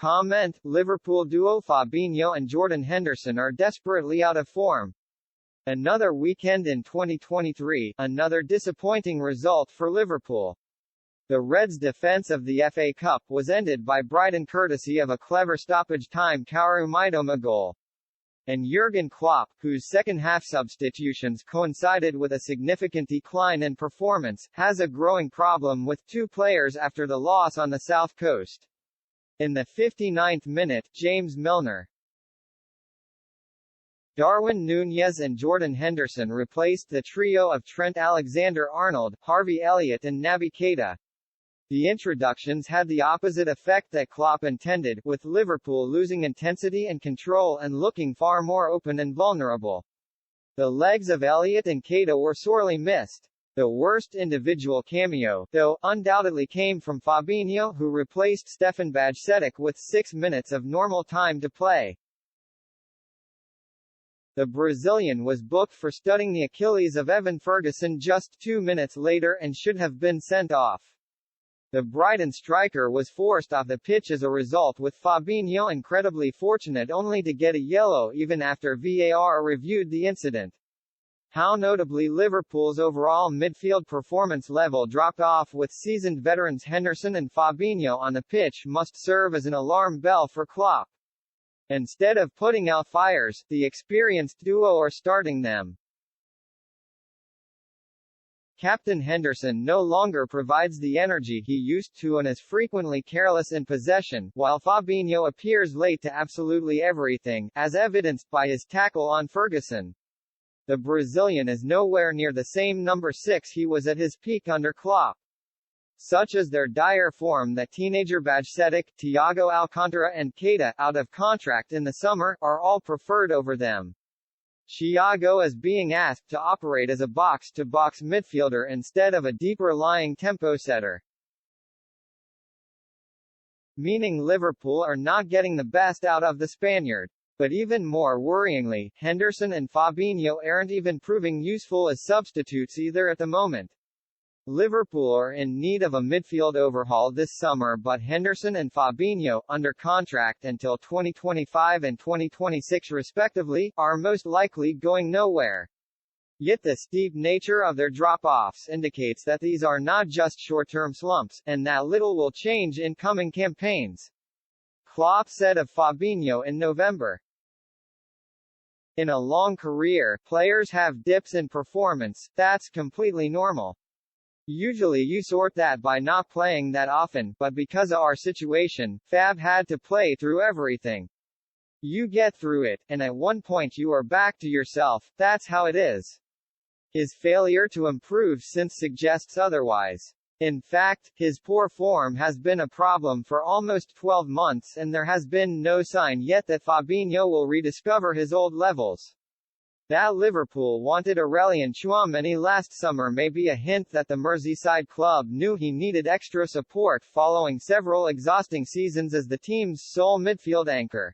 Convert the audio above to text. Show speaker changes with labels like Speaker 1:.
Speaker 1: Comment: Liverpool duo Fabinho and Jordan Henderson are desperately out of form. Another weekend in 2023, another disappointing result for Liverpool. The Reds' defence of the FA Cup was ended by Brighton courtesy of a clever stoppage-time Kaoru Mitoma goal. And Jurgen Klopp, whose second-half substitutions coincided with a significant decline in performance, has a growing problem with two players after the loss on the South Coast. In the 59th minute, James Milner, Darwin Núñez and Jordan Henderson replaced the trio of Trent Alexander-Arnold, Harvey Elliott and Naby Keita. The introductions had the opposite effect that Klopp intended, with Liverpool losing intensity and control and looking far more open and vulnerable. The legs of Elliott and Keita were sorely missed. The worst individual cameo, though, undoubtedly came from Fabinho, who replaced Stefan Bajcetic with 6 minutes of normal time to play. The Brazilian was booked for studding the Achilles of Evan Ferguson just 2 minutes later and should have been sent off. The Brighton striker was forced off the pitch as a result, with Fabinho incredibly fortunate only to get a yellow even after VAR reviewed the incident. How notably Liverpool's overall midfield performance level dropped off with seasoned veterans Henderson and Fabinho on the pitch must serve as an alarm bell for Klopp. Instead of putting out fires, the experienced duo are starting them. Captain Henderson no longer provides the energy he used to and is frequently careless in possession, while Fabinho appears late to absolutely everything, as evidenced by his tackle on Ferguson. The Brazilian is nowhere near the same number 6 he was at his peak under Klopp. Such is their dire form that teenager Bajcetic, Thiago Alcantara and Keita, out of contract in the summer, are all preferred over them. Thiago is being asked to operate as a box-to-box midfielder instead of a deeper-lying tempo setter. Meaning Liverpool are not getting the best out of the Spaniard. But even more worryingly, Henderson and Fabinho aren't even proving useful as substitutes either at the moment. Liverpool are in need of a midfield overhaul this summer, but Henderson and Fabinho, under contract until 2025 and 2026 respectively, are most likely going nowhere. Yet the steep nature of their drop-offs indicates that these are not just short-term slumps, and that little will change in coming campaigns. Klopp said of Fabinho in November. In a long career, players have dips in performance, that's completely normal. Usually you sort that by not playing that often, but because of our situation, Fab had to play through everything. You get through it, and at one point you are back to yourself, that's how it is. His failure to improve since suggests otherwise. In fact, his poor form has been a problem for almost 12 months and there has been no sign yet that Fabinho will rediscover his old levels. That Liverpool wanted Aurelien Tchouameni last summer may be a hint that the Merseyside club knew he needed extra support following several exhausting seasons as the team's sole midfield anchor.